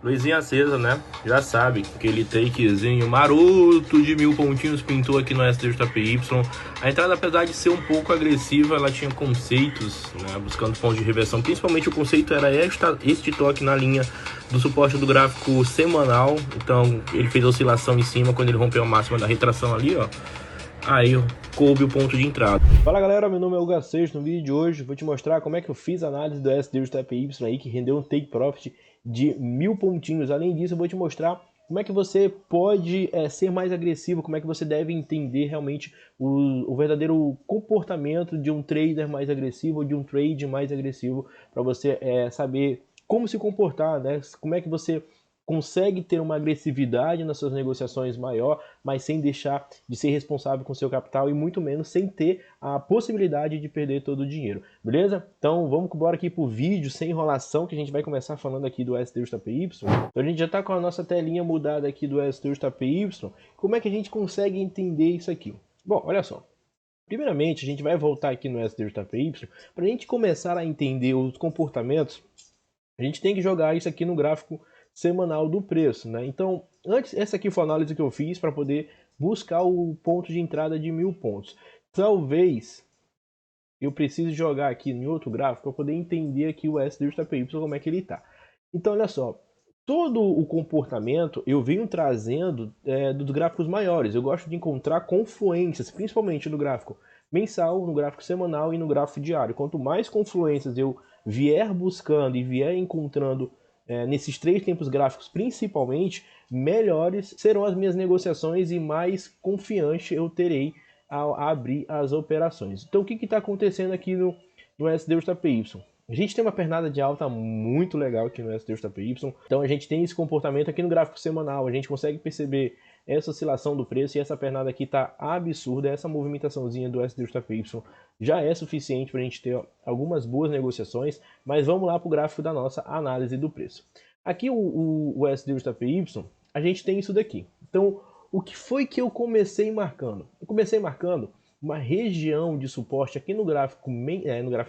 Luzinha acesa, né? Já sabe, aquele takezinho maroto de 1000 pontinhos pintou aqui no SDJPY. A entrada, apesar de ser um pouco agressiva, ela tinha conceitos, né? Buscando pontos de reversão. Principalmente o conceito era este toque na linha do suporte do gráfico semanal. Então ele fez oscilação em cima quando ele rompeu a máxima da retração ali, ó. Aí coube o ponto de entrada. Fala galera, meu nome é Hugo H6. No vídeo de hoje vou te mostrar como é que eu fiz a análise do SDJPY aí, que rendeu um take profit de 1000 pontinhos. Além disso, eu vou te mostrar como é que você pode ser mais agressivo, como é que você deve entender realmente o verdadeiro comportamento de um trader mais agressivo ou de um trade mais agressivo, para você saber como se comportar, né? Como é que você consegue ter uma agressividade nas suas negociações maior, mas sem deixar de ser responsável com seu capital e muito menos sem ter a possibilidade de perder todo o dinheiro, beleza? Então vamos embora aqui pro vídeo, sem enrolação, que a gente vai começar falando aqui do SDJPY. Então a gente já está com a nossa telinha mudada aqui do SDJPY. Como é que a gente consegue entender isso aqui? Bom, olha só. Primeiramente, a gente vai voltar aqui no SDJPY. Para a gente começar a entender os comportamentos, a gente tem que jogar isso aqui no gráfico semanal do preço, né? Então, antes, essa aqui foi a análise que eu fiz para poder buscar o ponto de entrada de 1000 pontos. Talvez eu precise jogar aqui em outro gráfico para poder entender aqui o SDJPY, como é que ele está. Então, olha só, todo o comportamento eu venho trazendo dos gráficos maiores. Eu gosto de encontrar confluências, principalmente no gráfico mensal, no gráfico semanal e no gráfico diário. Quanto mais confluências eu vier buscando e vier encontrando nesses três tempos gráficos principalmente, melhores serão as minhas negociações e mais confiante eu terei ao abrir as operações. Então o que está acontecendo aqui no SDJPY? A gente tem uma pernada de alta muito legal aqui no SDJPY, então a gente tem esse comportamento aqui no gráfico semanal, a gente consegue perceber essa oscilação do preço e essa pernada aqui está absurda, essa movimentaçãozinha do SDJPY já é suficiente para a gente ter algumas boas negociações, mas vamos lá para o gráfico da nossa análise do preço. Aqui o SDJPY, a gente tem isso daqui. Então, o que foi que eu comecei marcando? Eu comecei marcando uma região de suporte aqui no gráfico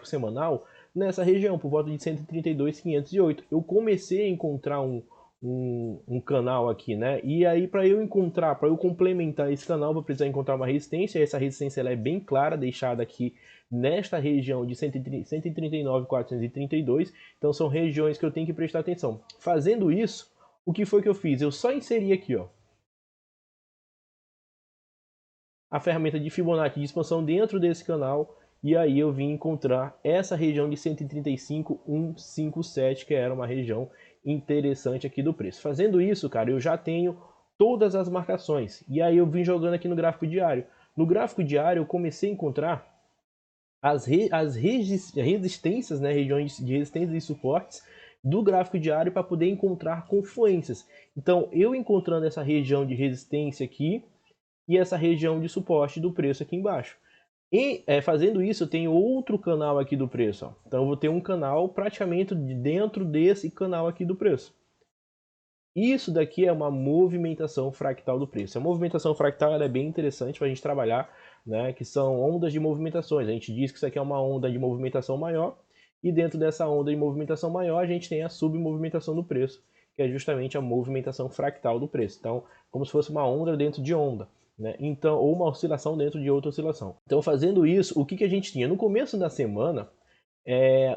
semanal, nessa região, por volta de 132.508. Eu comecei a encontrar um canal aqui, né? E aí, para eu complementar esse canal, vou precisar encontrar uma resistência. Essa resistência ela é bem clara, deixada aqui nesta região de 139.432. Então, são regiões que eu tenho que prestar atenção. Fazendo isso, o que foi que eu fiz? Eu só inseri aqui, ó, a ferramenta de Fibonacci de expansão dentro desse canal, e aí eu vim encontrar essa região de 135.157, que era uma região interessante aqui do preço. Fazendo isso, cara, eu já tenho todas as marcações, e aí eu vim jogando aqui no gráfico diário. No gráfico diário eu comecei a encontrar as resistências, né, regiões de resistências e suportes do gráfico diário para poder encontrar confluências. Então, eu encontrando essa região de resistência aqui, e essa região de suporte do preço aqui embaixo. E fazendo isso, eu tenho outro canal aqui do preço. Ó. Então eu vou ter um canal praticamente dentro desse canal aqui do preço. Isso daqui é uma movimentação fractal do preço. A movimentação fractal ela é bem interessante para a gente trabalhar, né, que são ondas de movimentações. A gente diz que isso aqui é uma onda de movimentação maior, e dentro dessa onda de movimentação maior, a gente tem a submovimentação do preço, que é justamente a movimentação fractal do preço. Então, como se fosse uma onda dentro de onda. Né? Então, ou uma oscilação dentro de outra oscilação. Então, fazendo isso, o que a gente tinha? No começo da semana,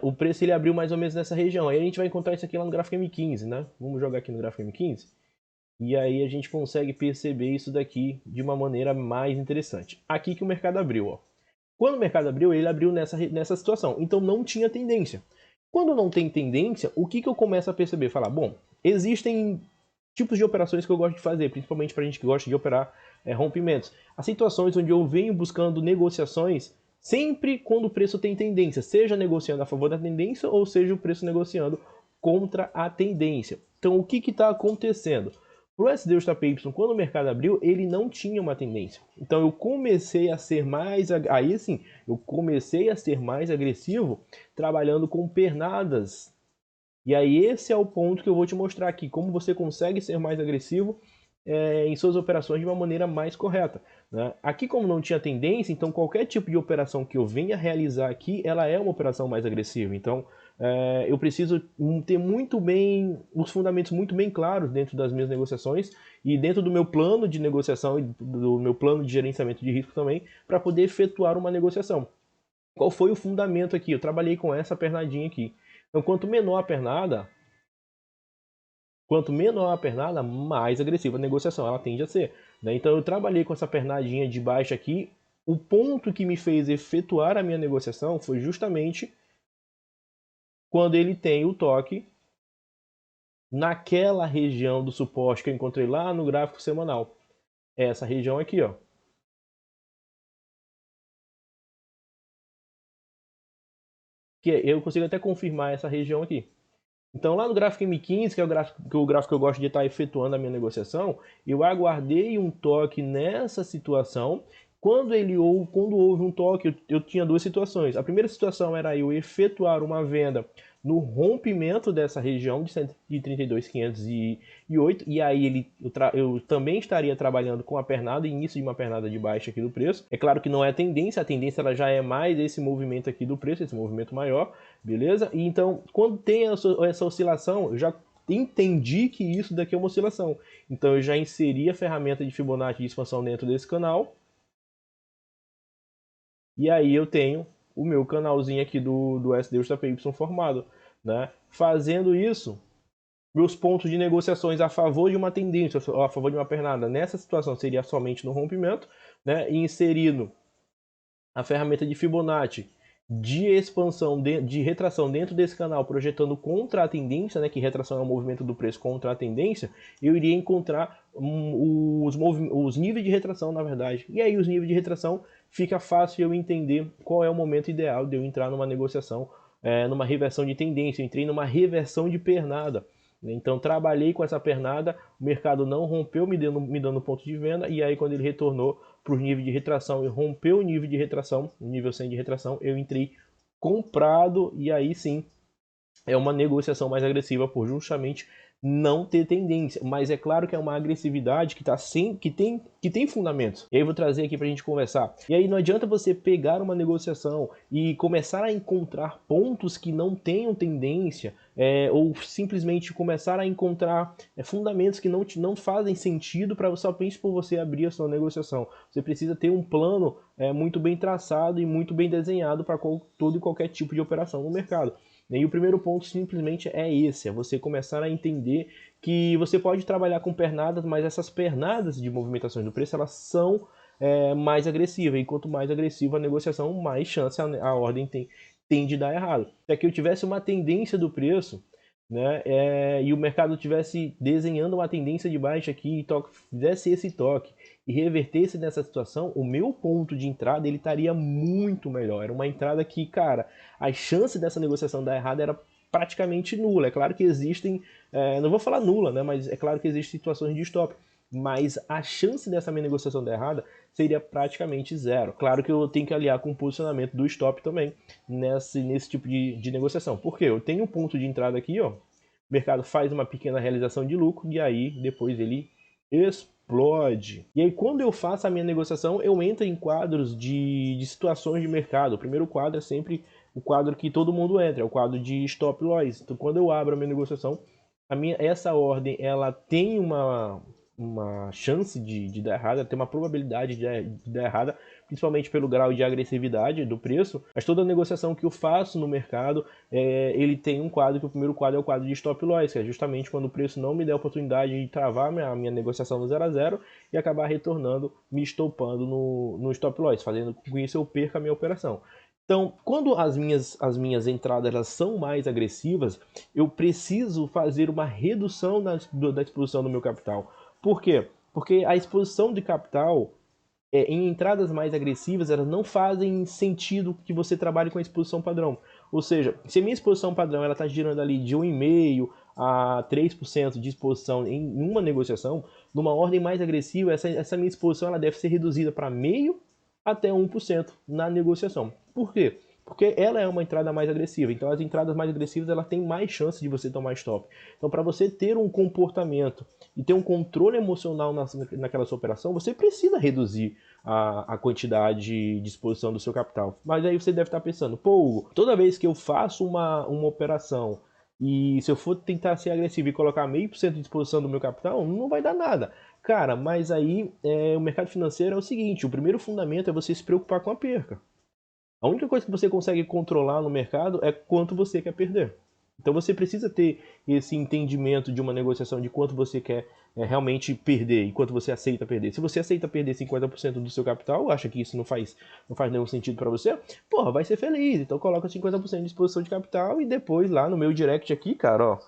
o preço ele abriu mais ou menos nessa região. Aí a gente vai encontrar isso aqui lá no gráfico M15, né? Vamos jogar aqui no gráfico M15. E aí a gente consegue perceber isso daqui de uma maneira mais interessante. Aqui que o mercado abriu, ó. Quando o mercado abriu, ele abriu nessa situação. Então não tinha tendência. Quando não tem tendência, o que eu começo a perceber? Falar, bom, existem tipos de operações que eu gosto de fazer, principalmente para a gente que gosta de operar rompimentos. As situações onde eu venho buscando negociações sempre quando o preço tem tendência, seja negociando a favor da tendência ou seja o preço negociando contra a tendência. Então o que está acontecendo? Para o SDJPY, quando o mercado abriu, ele não tinha uma tendência. Então eu comecei a ser mais, aí sim, eu comecei a ser mais agressivo trabalhando com pernadas. E aí esse é o ponto que eu vou te mostrar aqui, como você consegue ser mais agressivo em suas operações de uma maneira mais correta. Né? Aqui como não tinha tendência, então qualquer tipo de operação que eu venha realizar aqui, ela é uma operação mais agressiva. Então eu preciso ter muito bem os fundamentos muito bem claros dentro das minhas negociações e dentro do meu plano de negociação e do meu plano de gerenciamento de risco também, para poder efetuar uma negociação. Qual foi o fundamento aqui? Eu trabalhei com essa pernadinha aqui. Então, quanto menor a pernada, mais agressiva a negociação ela tende a ser, né? Então, eu trabalhei com essa pernadinha de baixo aqui. O ponto que me fez efetuar a minha negociação foi justamente quando ele tem o toque naquela região do suporte que eu encontrei lá no gráfico semanal. Essa região aqui, ó. Que eu consigo até confirmar essa região aqui. Então, lá no gráfico M15, que é o gráfico que eu gosto de estar efetuando a minha negociação, eu aguardei um toque nessa situação. Quando houve um toque, eu tinha duas situações. A primeira situação era eu efetuar uma venda no rompimento dessa região de 132.508, e aí eu também estaria trabalhando com a pernada, início de uma pernada de baixa aqui do preço. É claro que não é a tendência ela já é mais esse movimento aqui do preço, esse movimento maior, beleza? E então, quando tem essa oscilação, eu já entendi que isso daqui é uma oscilação. Então eu já inseri a ferramenta de Fibonacci de expansão dentro desse canal, e aí eu tenho o meu canalzinho aqui do SDJPY formado, né? Fazendo isso, meus pontos de negociações a favor de uma tendência, a favor de uma pernada, nessa situação seria somente no rompimento, né? E inserindo a ferramenta de Fibonacci de expansão, de retração dentro desse canal, projetando contra a tendência, né, que retração é o movimento do preço contra a tendência, eu iria encontrar os níveis de retração, na verdade. E aí os níveis de retração fica fácil eu entender qual é o momento ideal de eu entrar numa negociação, numa reversão de tendência. Eu entrei numa reversão de pernada. Então trabalhei com essa pernada, o mercado não rompeu me dando ponto de venda, e aí quando ele retornou para o nível de retração e rompeu o nível de retração, o nível 100 de retração, eu entrei comprado, e aí sim é uma negociação mais agressiva por justamente não ter tendência, mas é claro que é uma agressividade que tá sem, que tem fundamentos. E aí eu vou trazer aqui pra gente conversar. E aí não adianta você pegar uma negociação e começar a encontrar pontos que não tenham tendência, ou simplesmente começar a encontrar fundamentos que não fazem sentido para somente por você abrir a sua negociação. Você precisa ter um plano muito bem traçado e muito bem desenhado para todo e qualquer tipo de operação no mercado. E o primeiro ponto simplesmente é esse, é você começar a entender que você pode trabalhar com pernadas, mas essas pernadas de movimentações do preço, elas são mais agressivas, e quanto mais agressiva a negociação, mais chance a ordem tem de dar errado. Se que eu tivesse uma tendência do preço, né, e o mercado estivesse desenhando uma tendência de baixa aqui, e fizesse esse toque e revertesse nessa situação, o meu ponto de entrada ele estaria muito melhor. Era uma entrada que, cara, a chance dessa negociação dar errado era praticamente nula. É claro que existem, não vou falar nula, né, mas é claro que existem situações de stop, mas a chance dessa minha negociação dar errada seria praticamente zero. Claro que eu tenho que aliar com o posicionamento do stop também nesse tipo de negociação. Por quê? Eu tenho um ponto de entrada aqui, ó, o mercado faz uma pequena realização de lucro e aí depois ele explode. E aí quando eu faço a minha negociação, eu entro em quadros de situações de mercado. O primeiro quadro é sempre o quadro que todo mundo entra, é o quadro de stop loss. Então quando eu abro a minha negociação, essa ordem ela tem uma chance de dar errada, tem uma probabilidade de dar errada, principalmente pelo grau de agressividade do preço. Mas toda negociação que eu faço no mercado, ele tem um quadro, que o primeiro quadro é o quadro de stop loss, que é justamente quando o preço não me der a oportunidade de travar a minha negociação no 0 a 0 e acabar retornando, me estopando no stop loss, fazendo com que isso eu perca a minha operação. Então, quando as minhas entradas elas são mais agressivas, eu preciso fazer uma redução da exposição do meu capital. Por quê? Porque a exposição de capital em entradas mais agressivas, elas não fazem sentido que você trabalhe com a exposição padrão. Ou seja, se a minha exposição padrão está girando ali de 1,5% a 3% de exposição em uma negociação, numa ordem mais agressiva, essa minha exposição ela deve ser reduzida para 0,5% até 1% na negociação. Por quê? Porque ela é uma entrada mais agressiva. Então as entradas mais agressivas ela tem mais chance de você tomar stop. Então para você ter um comportamento e ter um controle emocional naquela sua operação, você precisa reduzir a quantidade de exposição do seu capital. Mas aí você deve estar pensando, pô, Hugo, toda vez que eu faço uma operação e se eu for tentar ser agressivo e colocar 0,5% de exposição do meu capital, não vai dar nada. Cara, mas aí o mercado financeiro é o seguinte, o primeiro fundamento é você se preocupar com a perca. A única coisa que você consegue controlar no mercado é quanto você quer perder. Então você precisa ter esse entendimento de uma negociação de quanto você quer realmente perder e quanto você aceita perder. Se você aceita perder 50% do seu capital, acha que isso não faz nenhum sentido para você, porra, vai ser feliz. Então coloca 50% de exposição de capital e depois lá no meu direct aqui, cara, ó,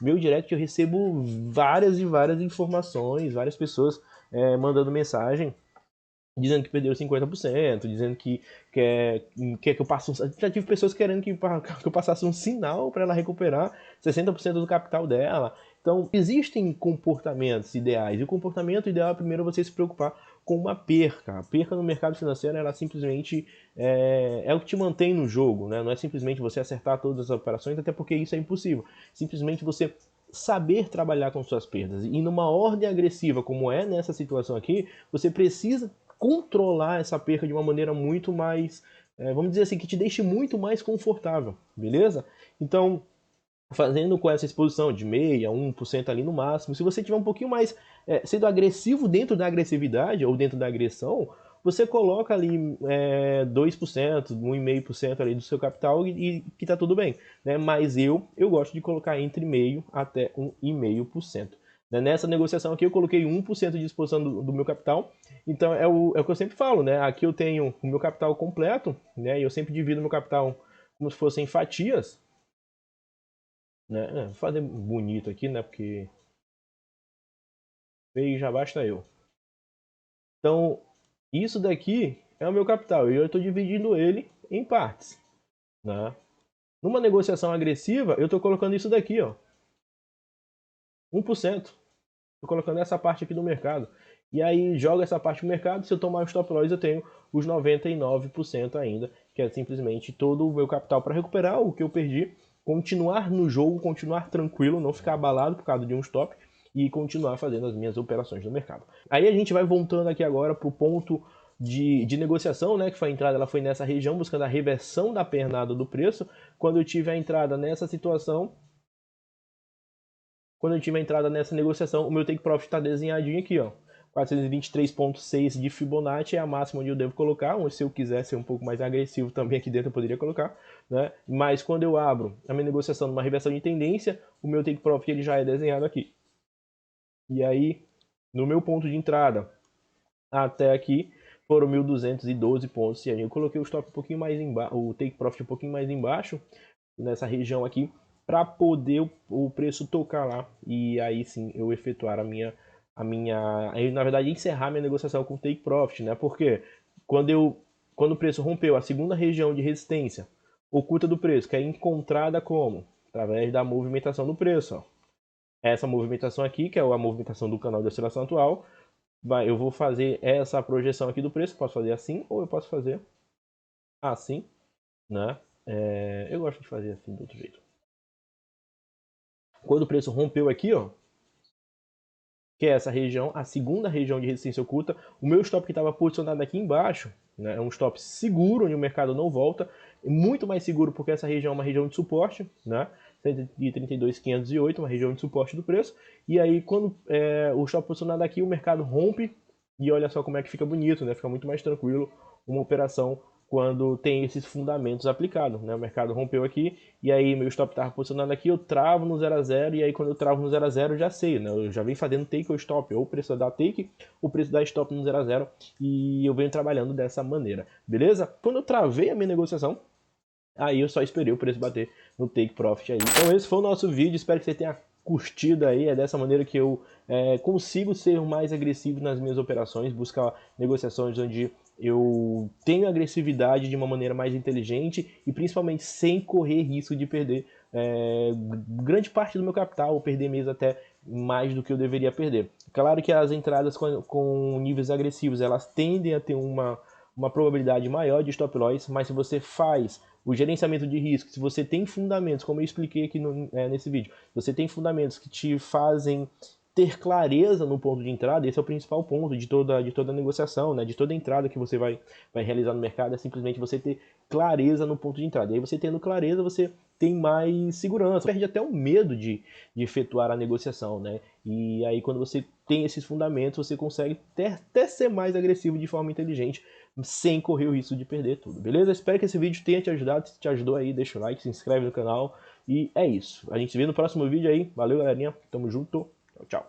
meu direct eu recebo várias e várias informações, várias pessoas mandando mensagem dizendo que perdeu 50%, dizendo que quer que eu passe já tive pessoas querendo que eu passasse um sinal para ela recuperar 60% do capital dela. Então, existem comportamentos ideais. E o comportamento ideal é primeiro você se preocupar com uma perca. A perca no mercado financeiro, ela simplesmente é o que te mantém no jogo, né? Não é simplesmente você acertar todas as operações, até porque isso é impossível. Simplesmente você saber trabalhar com suas perdas. E numa ordem agressiva, como é nessa situação aqui, você precisa controlar essa perca de uma maneira muito mais, vamos dizer assim, que te deixe muito mais confortável, beleza? Então, fazendo com essa exposição de 0,5% a 1% ali no máximo, se você tiver um pouquinho mais sendo agressivo dentro da agressividade ou dentro da agressão, você coloca ali 2%, 1,5% ali do seu capital e que tá tudo bem, né? Mas eu gosto de colocar entre 0,5% até 1,5%. Nessa negociação aqui eu coloquei 1% de exposição do meu capital, então é o que eu sempre falo, né? Aqui eu tenho o meu capital completo, né? E eu sempre divido meu capital como se fossem fatias, né? Vou fazer bonito aqui, né? Porque feio já basta eu. Então, isso daqui é o meu capital e eu estou dividindo ele em partes, né? Numa negociação agressiva, eu estou colocando isso daqui, ó, 1%. Estou colocando essa parte aqui do mercado. E aí joga essa parte do mercado, se eu tomar o stop loss eu tenho os 99% ainda, que é simplesmente todo o meu capital para recuperar o que eu perdi, continuar no jogo, continuar tranquilo, não ficar abalado por causa de um stop e continuar fazendo as minhas operações no mercado. Aí a gente vai voltando aqui agora para o ponto de negociação, né, que foi a entrada, ela foi nessa região buscando a reversão da pernada do preço. Quando eu tive a entrada nessa situação, quando eu tive a entrada nessa negociação, o meu take profit está desenhadinho aqui, ó. 423,6 de Fibonacci é a máxima onde eu devo colocar, ou se eu quiser ser um pouco mais agressivo também aqui dentro eu poderia colocar, né? Mas quando eu abro a minha negociação numa reversão de tendência, o meu take profit ele já é desenhado aqui. E aí, no meu ponto de entrada até aqui, foram 1.212 pontos. E aí eu coloquei o stop um pouquinho mais embaixo, o take profit um pouquinho mais embaixo, nessa região aqui, para poder o preço tocar lá e aí sim eu efetuar aí, na verdade encerrar minha negociação com take profit, né? Porque quando o preço rompeu a segunda região de resistência oculta do preço, que é encontrada como? Através da movimentação do preço, ó. Essa movimentação aqui, que é a movimentação do canal de oscilação atual, eu vou fazer essa projeção aqui do preço, posso fazer assim ou eu posso fazer assim, né? Eu gosto de fazer assim do outro jeito. Quando o preço rompeu aqui, ó, que é essa região, a segunda região de resistência oculta, o meu stop que estava posicionado aqui embaixo, né, é um stop seguro, onde o mercado não volta, muito mais seguro porque essa região é uma região de suporte, né, 132.508, uma região de suporte do preço, e aí quando o stop posicionado aqui, o mercado rompe, e olha só como é que fica bonito, né, fica muito mais tranquilo uma operação quando tem esses fundamentos aplicados, né? O mercado rompeu aqui e aí meu stop estava posicionado aqui, eu travo no 0 a 0 e aí quando eu travo no 0 a 0 eu já sei, né? Eu já venho fazendo take ou stop, ou o preço da take, o preço da stop no 0 a 0 e eu venho trabalhando dessa maneira, beleza? Quando eu travei a minha negociação, aí eu só esperei o preço bater no take profit aí. Então esse foi o nosso vídeo, espero que você tenha curtido aí, é dessa maneira que eu consigo ser mais agressivo nas minhas operações, buscar negociações onde eu tenho agressividade de uma maneira mais inteligente e principalmente sem correr risco de perder grande parte do meu capital, ou perder mesmo até mais do que eu deveria perder. Claro que as entradas com níveis agressivos, elas tendem a ter uma probabilidade maior de stop loss, mas se você faz o gerenciamento de risco, se você tem fundamentos, como eu expliquei aqui nesse vídeo, você tem fundamentos que te fazem ter clareza no ponto de entrada, esse é o principal ponto de toda negociação, né? De toda entrada que você vai realizar no mercado, é simplesmente você ter clareza no ponto de entrada. E aí você tendo clareza, você tem mais segurança, perde até o medo de efetuar a negociação, né? E aí quando você tem esses fundamentos, você consegue até ser mais agressivo de forma inteligente, sem correr o risco de perder tudo, beleza? Espero que esse vídeo tenha te ajudado. Se te ajudou aí, deixa o like, se inscreve no canal. E é isso. A gente se vê no próximo vídeo aí. Valeu, galerinha. Tamo junto. Tchau, tchau.